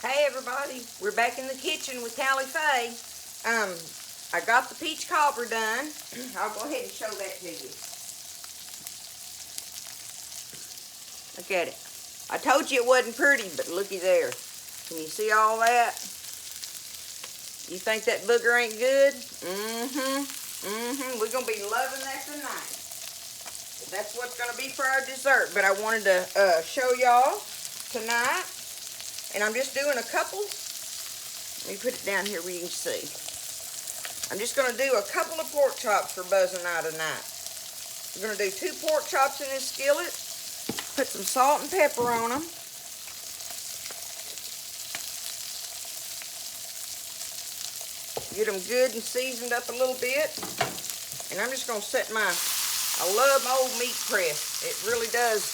Hey everybody, we're back in the kitchen with Callie Faye. I got the peach cobbler done. I'll go ahead and show that to you. Look at it. I told you it wasn't pretty, but looky there. Can you see all that? You think that booger ain't good? We're gonna be loving that tonight. That's what's gonna be for our dessert. But I wanted to show y'all tonight. And I'm just doing a couple. Let me put it down here where you can see. I'm just going to do a couple of pork chops for Buzz and I tonight. We're going to do 2 pork chops in this skillet. Put some salt and pepper on them. Get them good and seasoned up a little bit. And I'm just going to set I love my old meat press. It really does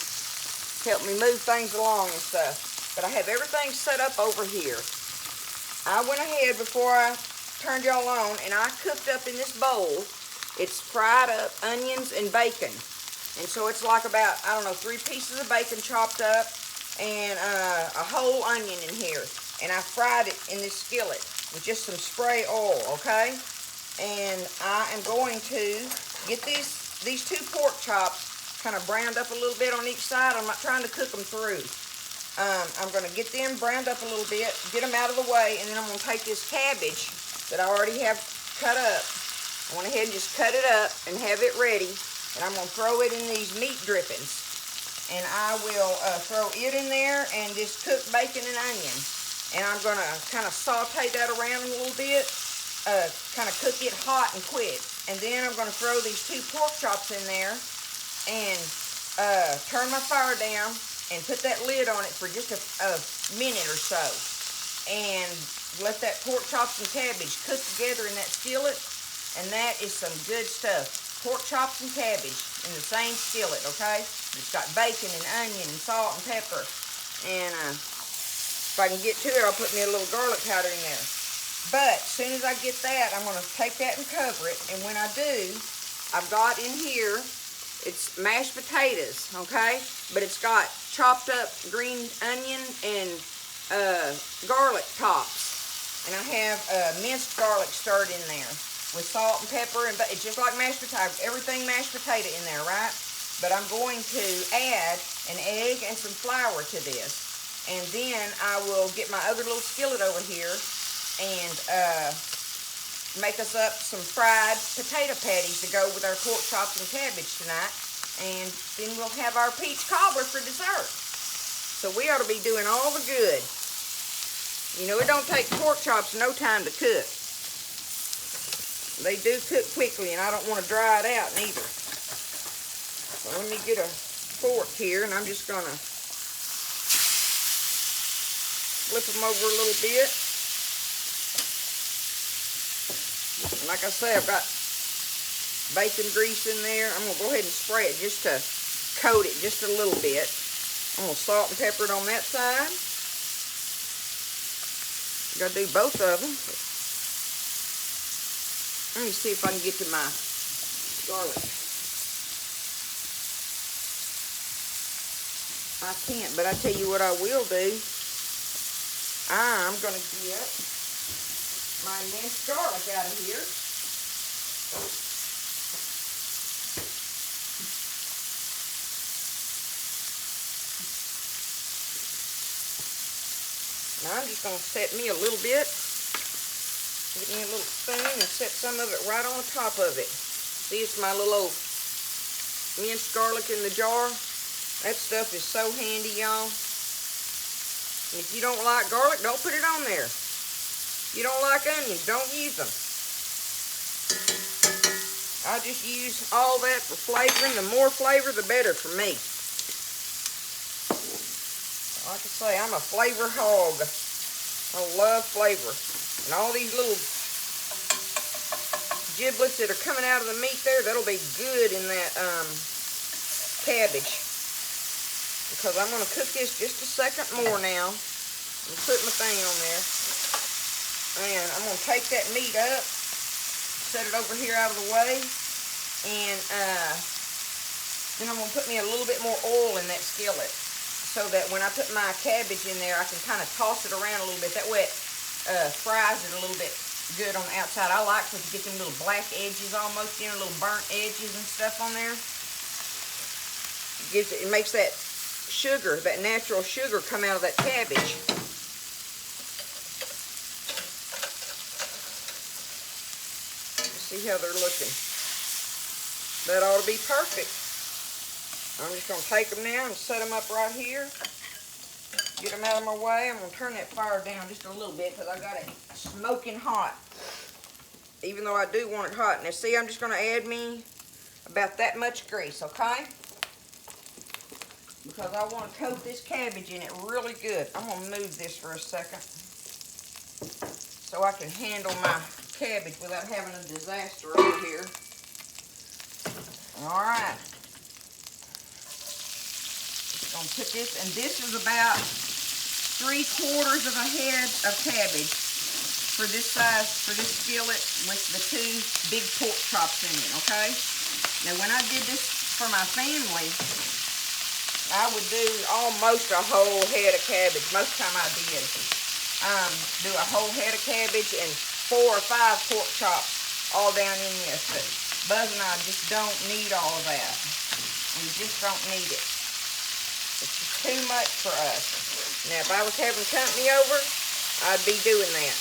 help me move things along and stuff. But I have everything set up over here. I went ahead before I turned y'all on and I cooked up in this bowl. It's fried up onions and bacon. And so it's like about, I don't know, 3 pieces of bacon chopped up and a whole onion in here. And I fried it in this skillet with just some spray oil, okay? And I am going to get these 2 pork chops kind of browned up a little bit on each side. I'm not trying to cook them through. I'm going to get them browned up a little bit, get them out of the way, and then I'm going to take this cabbage that I already have cut up. I went ahead and just cut it up and have it ready, and I'm going to throw it in these meat drippings. And I will throw it in there and just cook bacon and onion. And I'm going to kind of saute that around a little bit, kind of cook it hot and quick. And then I'm going to throw these 2 pork chops in there and turn my fire down and put that lid on it for just a minute or so. And let that pork chops and cabbage cook together in that skillet. And that is some good stuff. Pork chops and cabbage in the same skillet, okay? It's got bacon and onion and salt and pepper. And if I can get to it, I'll put me a little garlic powder in there. But as soon as I get that, I'm going to take that and cover it. And when I do, I've got in here, it's mashed potatoes, okay? But it's got chopped up green onion and garlic tops. And I have minced garlic stirred in there with salt and pepper. And it's just like mashed potato, everything mashed potato in there, right? But I'm going to add an egg and some flour to this. And then I will get my other little skillet over here and make us up some fried potato patties to go with our pork chops and cabbage tonight. And then we'll have our peach cobbler for dessert. So we ought to be doing all the good. You know, it don't take pork chops no time to cook. They do cook quickly, and I don't want to dry it out neither. So let me get a fork here, and I'm just going to flip them over a little bit. Like I say, I've got bacon grease in there. I'm going to go ahead and spray it just to coat it just a little bit. I'm going to salt and pepper it on that side. Got to do both of them. Let me see if I can get to my garlic. I can't, but I tell you what I will do. I'm going to get my minced garlic out of here. Now I'm just going to set me a little bit. Get me a little spoon and set some of it right on top of it. See, it's my little old minced garlic in the jar. That stuff is so handy, y'all. And if you don't like garlic, don't put it on there. If you don't like onions, don't use them. I just use all that for flavoring. The more flavor, the better for me. Like I say, I'm a flavor hog. I love flavor. And all these little giblets that are coming out of the meat there, that'll be good in that cabbage. Because I'm going to cook this just a second more now. And put my thing on there. And I'm going to take that meat up, set it over here out of the way. And then I'm going to put me a little bit more oil in that skillet. so that when I put my cabbage in there, I can kind of toss it around a little bit. That way it fries it a little bit good on the outside. I like to get them little black edges almost, you know, little burnt edges and stuff on there. It makes that sugar, that natural sugar, come out of that cabbage. See how they're looking. That ought to be perfect. I'm just going to take them now and set them up right here. Get them out of my way. I'm going to turn that fire down just a little bit because I got it smoking hot. Even though I do want it hot. Now see, I'm just going to add me about that much grease, okay? Because I want to coat this cabbage in it really good. I'm going to move this for a second so I can handle my cabbage without having a disaster over here. Alright. Just going to put this, and this is about 3/4 of a head of cabbage for this size, for this skillet with the 2 big pork chops in it, okay? Now when I did this for my family, I would do almost a whole head of cabbage. Most of the time I did. Do a whole head of cabbage and 4 or 5 pork chops all down in this. But Buzz and I just don't need all of that. We just don't need it. It's just too much for us. Now if I was having company over, I'd be doing that.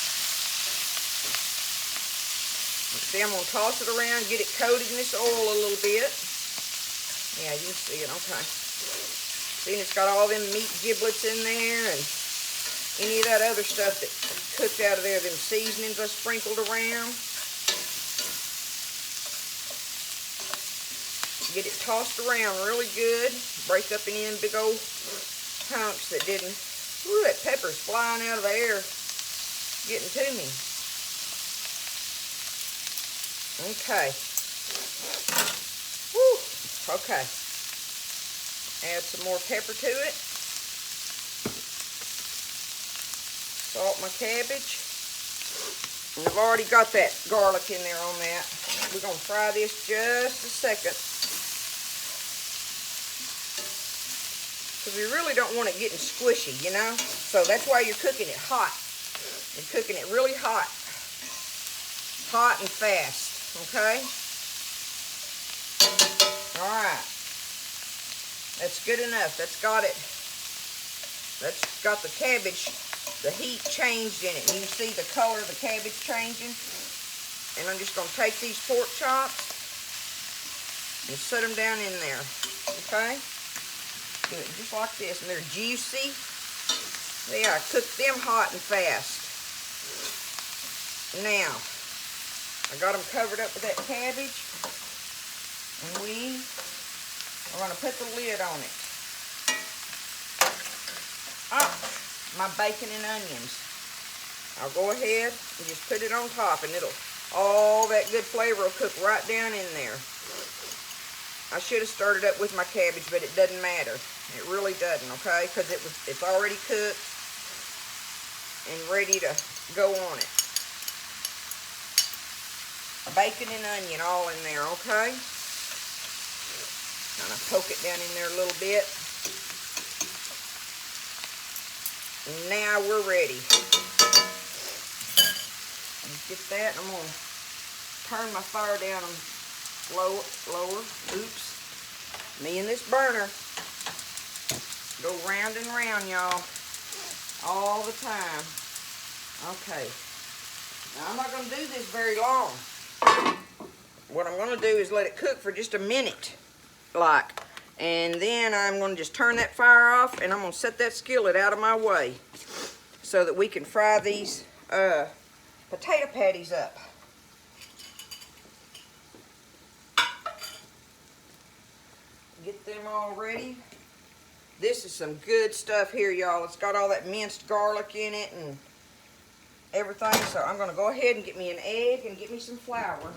See, I'm going to toss it around, get it coated in this oil a little bit. Yeah, you can see it, okay. See, it's got all them meat giblets in there and any of that other stuff that cooked out of there, them seasonings I sprinkled around. Get it tossed around really good. Break up any of them big old hunks that didn't. Ooh, that pepper's flying out of the air, getting to me. Okay. Woo, okay. Add some more pepper to it. Salt my cabbage. And I've already got that garlic in there on that. We're going to fry this just a second. Because we really don't want it getting squishy, you know? So that's why you're cooking it hot. You're cooking it really hot. Hot and fast, okay? Alright. That's good enough. That's got it. That's got the cabbage, the heat changed in it. And you can see the color of the cabbage changing. And I'm just going to take these pork chops and set them down in there. Okay? Do it just like this. And they're juicy. They are. Cook them hot and fast. Now, I got them covered up with that cabbage. And we are going to put the lid on it. My bacon and onions. I'll go ahead and just put it on top, and all that good flavor will cook right down in there. I should have started up with my cabbage, but it doesn't matter. It really doesn't, okay? Because it's already cooked and ready to go on it. Bacon and onion all in there, okay? Kind of poke it down in there a little bit. Now we're ready. Get that. I'm going to turn my fire down lower. Oops. Me and this burner go round and round, y'all, all the time. Okay. Now I'm not going to do this very long. What I'm going to do is let it cook for just a minute, and then I'm going to just turn that fire off, and I'm going to set that skillet out of my way so that we can fry these potato patties up. Get them all ready. This is some good stuff here, y'all. It's got all that minced garlic in it and everything. So I'm going to go ahead and get me an egg and get me some flour.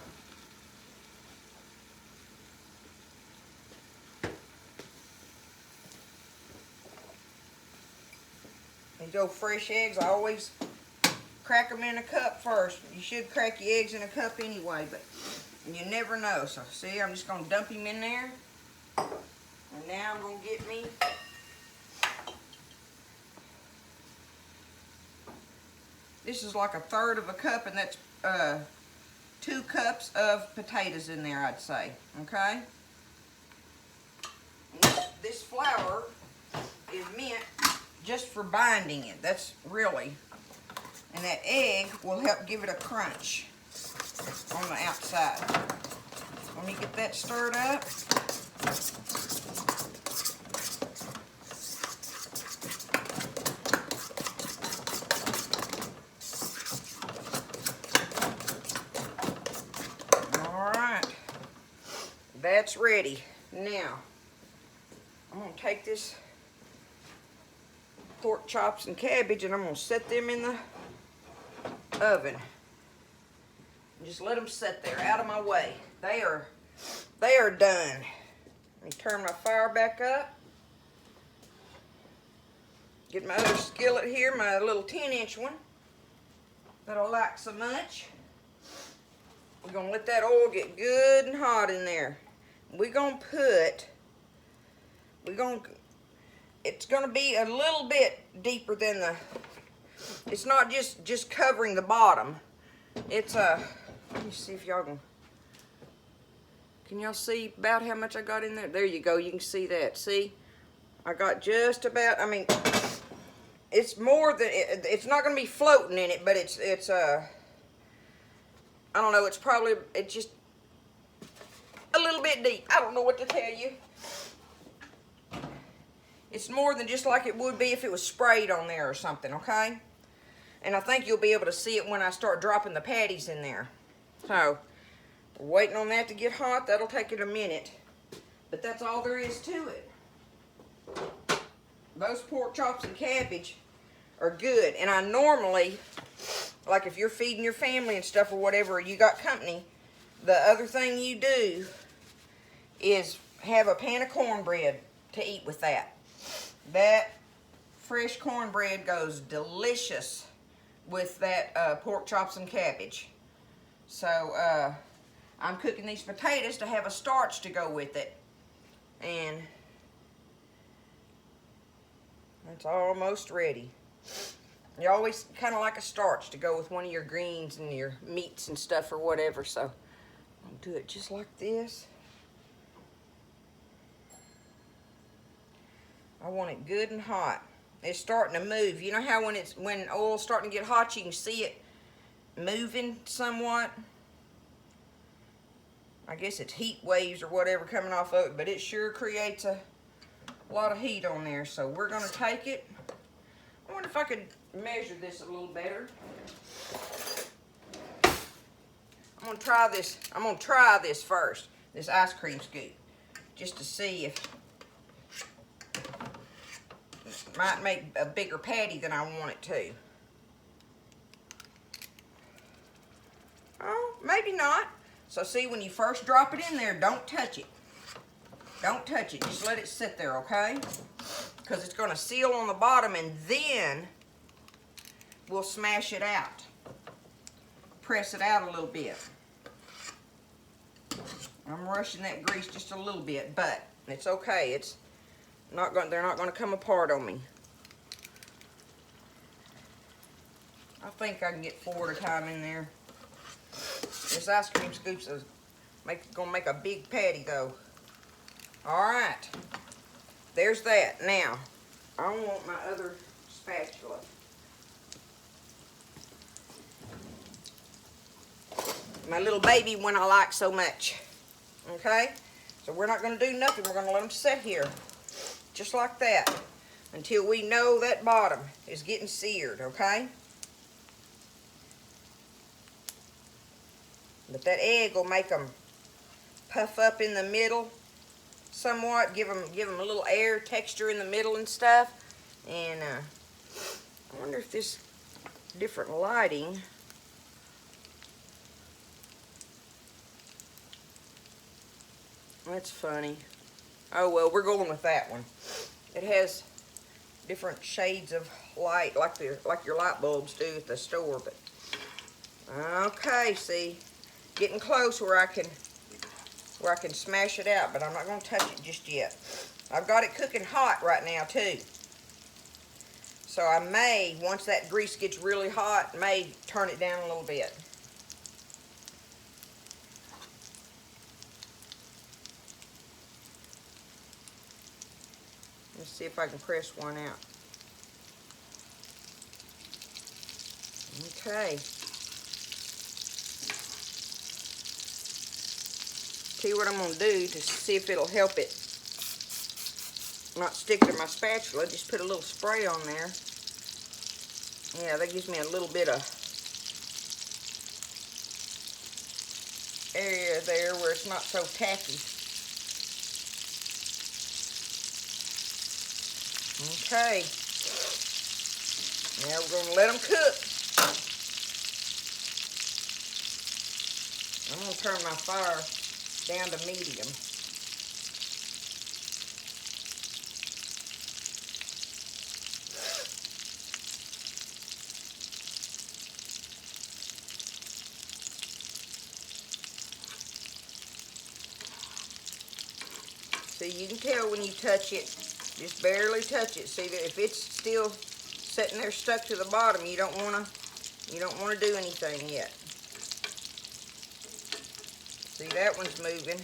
These old fresh eggs, I always crack them in a cup first. You should crack your eggs in a cup anyway, but you never know. So see, I'm just going to dump them in there. And now I'm going to get me this is like 1/3 of a cup, and that's 2 cups of potatoes in there, I'd say, okay? This flour is meant just for binding it. That's really, and that egg will help give it a crunch on the outside. Let me get that stirred up. All right, that's ready. Now, I'm gonna take this pork chops and cabbage and I'm gonna set them in the oven. Just let them sit there out of my way. They are done. Let me turn my fire back up. Get my other skillet here, my little 10-inch one that I like so much. We're gonna let that oil get good and hot in there. We're gonna it's gonna be a little bit deeper than it's not just covering the bottom. It's let me see if y'all can y'all see about how much I got in there? There you go, you can see that. See? I got just about, I mean, it's more than, it's not gonna be floating in it, but it's I don't know, it's just a little bit deep. I don't know what to tell you. It's more than just like it would be if it was sprayed on there or something, okay? And I think you'll be able to see it when I start dropping the patties in there. So, we're waiting on that to get hot. That'll take it a minute. But that's all there is to it. Those pork chops and cabbage are good. And I normally, like if you're feeding your family and stuff or whatever, or you got company, the other thing you do is have a pan of cornbread to eat with that. That fresh cornbread goes delicious with that pork chops and cabbage. So I'm cooking these potatoes to have a starch to go with it. And it's almost ready. You always kind of like a starch to go with one of your greens and your meats and stuff or whatever. So I'll do it just like this. I want it good and hot. It's starting to move. You know how when oil's starting to get hot, you can see it moving somewhat? I guess it's heat waves or whatever coming off of it, but it sure creates a lot of heat on there. So we're gonna take it. I wonder if I could measure this a little better. I'm gonna try this first, this ice cream scoop, just to see if it might make a bigger patty than I want it to. Oh, maybe not. So see, when you first drop it in there, don't touch it. Don't touch it, just let it sit there, okay? Because it's gonna seal on the bottom and then we'll smash it out. Press it out a little bit. I'm rushing that grease just a little bit, but it's okay. It's not going, they're not going to come apart on me. I think I can get 4 at a time in there. This ice cream scoops is gonna make a big patty though. Alright. There's that. Now, I want my other spatula. My little baby one I like so much. Okay? So we're not going to do nothing. We're going to let them sit here. Just like that. Until we know that bottom is getting seared. Okay? But that egg will make them puff up in the middle somewhat. Give them a little air texture in the middle and stuff. And I wonder if this different lighting... That's funny. Oh well, we're going with that one. It has different shades of light, like your light bulbs do at the store. But okay, see, getting close where I can smash it out, but I'm not going to touch it just yet. I've got it cooking hot right now too. So I may, once that grease gets really hot, may turn it down a little bit. Let's see if I can press one out. Okay. See what I'm going to do to see if it'll help it not stick to my spatula. Just put a little spray on there. Yeah, that gives me a little bit of area there where it's not so tacky. Okay. Now we're going to let them cook. I'm going to turn my fire down to medium. See, you can tell when you touch it, just barely touch it. See that if it's still sitting there stuck to the bottom, you don't want to do anything yet. See, that one's moving.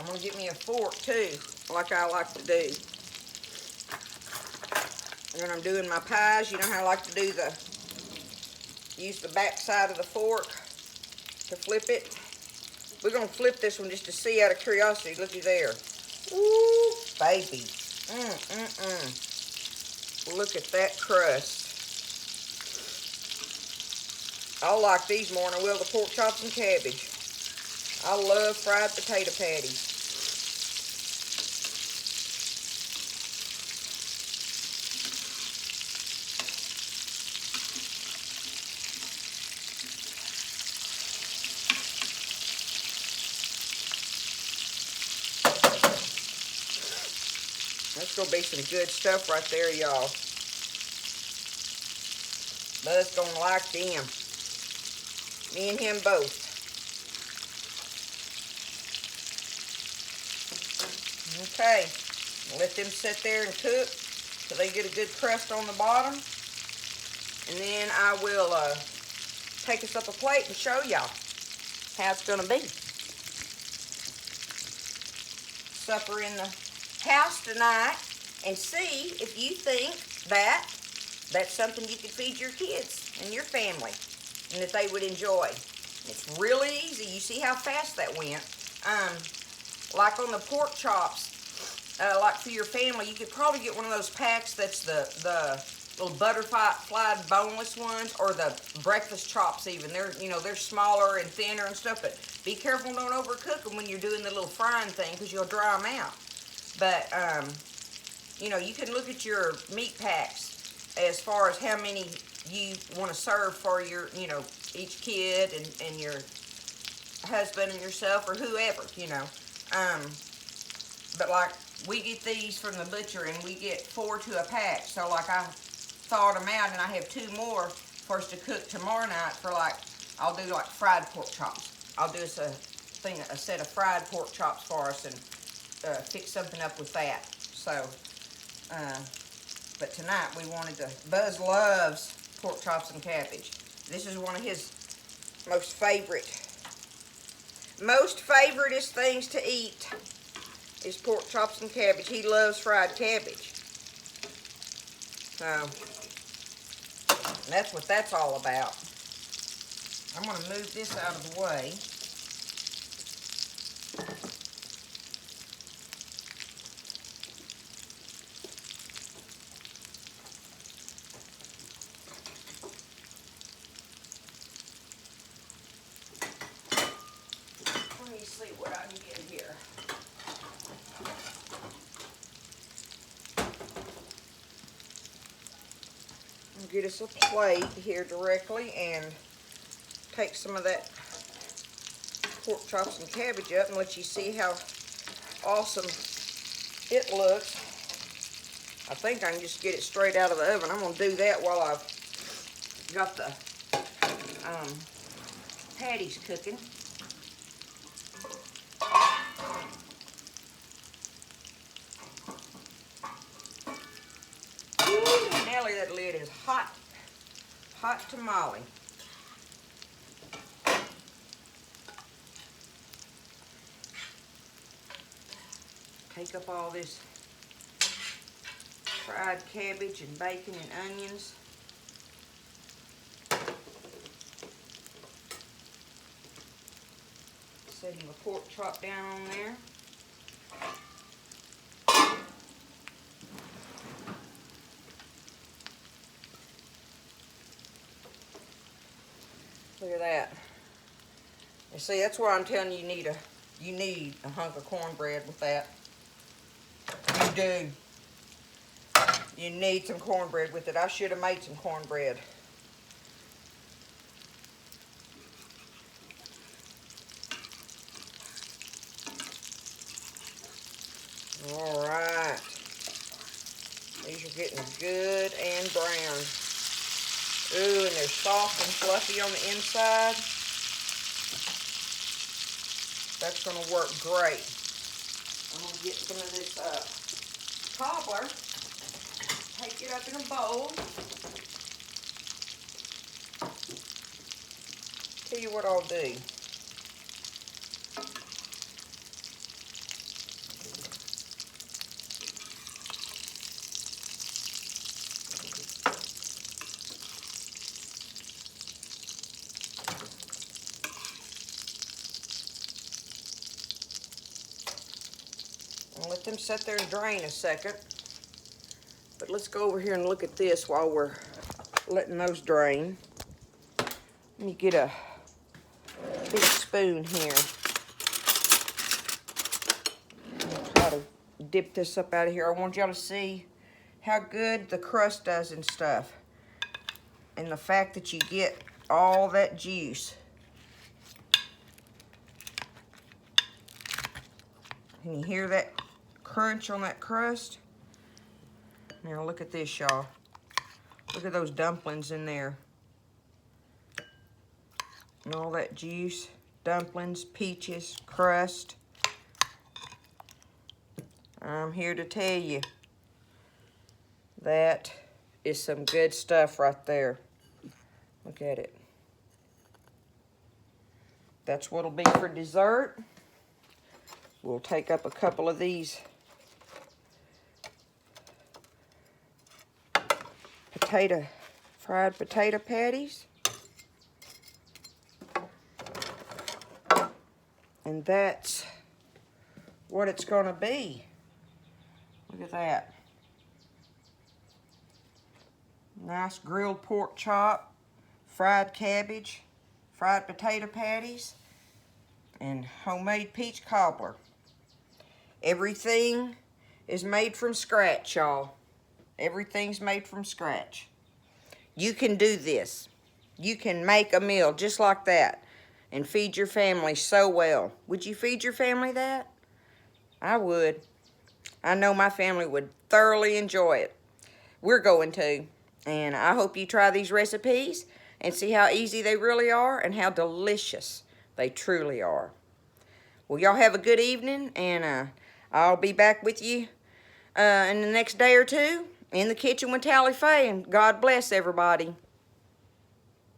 I'm going to get me a fork too, like I like to do. When I'm doing my pies, you know how I like to do use the back side of the fork to flip it. We're going to flip this one just to see out of curiosity. Looky there. Ooh, baby. Look at that crust. I like these more than I will the pork chops and cabbage. I love fried potato patties. That's going to be some good stuff right there, y'all. Buzz going to like them. Me and him both. Okay. Let them sit there and cook till they get a good crust on the bottom. And then I will take us up a plate and show y'all how it's going to be. Supper in the house tonight, and see if you think that's something you could feed your kids and your family and that they would enjoy. It's really easy. You see how fast that went. Like on the pork chops, like for your family, you could probably get one of those packs that's the little butterfly boneless ones, or the breakfast chops even. They're smaller and thinner and stuff, but be careful, don't overcook them when you're doing the little frying thing, because you'll dry them out. But, you can look at your meat packs as far as how many you want to serve for your, each kid and your husband and yourself or whoever, But like, we get these from the butcher and we get 4 to a pack. So like, I thawed them out and I have 2 more for us to cook tomorrow night for I'll do like fried pork chops. I'll do us a set of fried pork chops for us and fix something up with that. So, but tonight we wanted to, Buzz loves pork chops and cabbage. This is one of his most favoriteest things to eat is pork chops and cabbage. He loves fried cabbage. So, that's what that's all about. I'm going to move this out of the way. Let me see what I can get here. I'll get us a plate here directly and take some of that pork chops and cabbage up and let you see how awesome it looks. I think I can just get it straight out of the oven. I'm going to do that while I've got the patties cooking. hot tamale. Take up all this fried cabbage and bacon and onions. Setting the pork chop down on there. Look at that. You see, that's why I'm telling you, you need a hunk of cornbread with that. You do. You need some cornbread with it. I should have made some cornbread. All right. These are getting good and brown. Ooh, and they're soft and fluffy on the inside. That's going to work great. I'm going to get some of this cobbler. Take it up in a bowl. Tell you what I'll do. I'll let them sit there and drain a second. But let's go over here and look at this while we're letting those drain. Let me get a big spoon here. I'll try to dip this up out of here. I want y'all to see how good the crust does and stuff. And the fact that you get all that juice. Can you hear that crunch on that crust? Now look at this, y'all. Look at those dumplings in there. And all that juice, dumplings, peaches, crust. I'm here to tell you that is some good stuff right there. Look at it. That's what'll be for dessert. We'll take up a couple of these fried potato patties. And that's what it's going to be. Look at that. Nice grilled pork chop, fried cabbage, fried potato patties, and homemade peach cobbler. Everything is made from scratch, y'all. Everything's made from scratch. You can do this. You can make a meal just like that and feed your family so well. Would you feed your family that? I would. I know my family would thoroughly enjoy it. We're going to. And I hope you try these recipes and see how easy they really are and how delicious they truly are. Well, y'all have a good evening, and I'll be back with you in the next day or two in the kitchen with Tally Faye, and God bless everybody.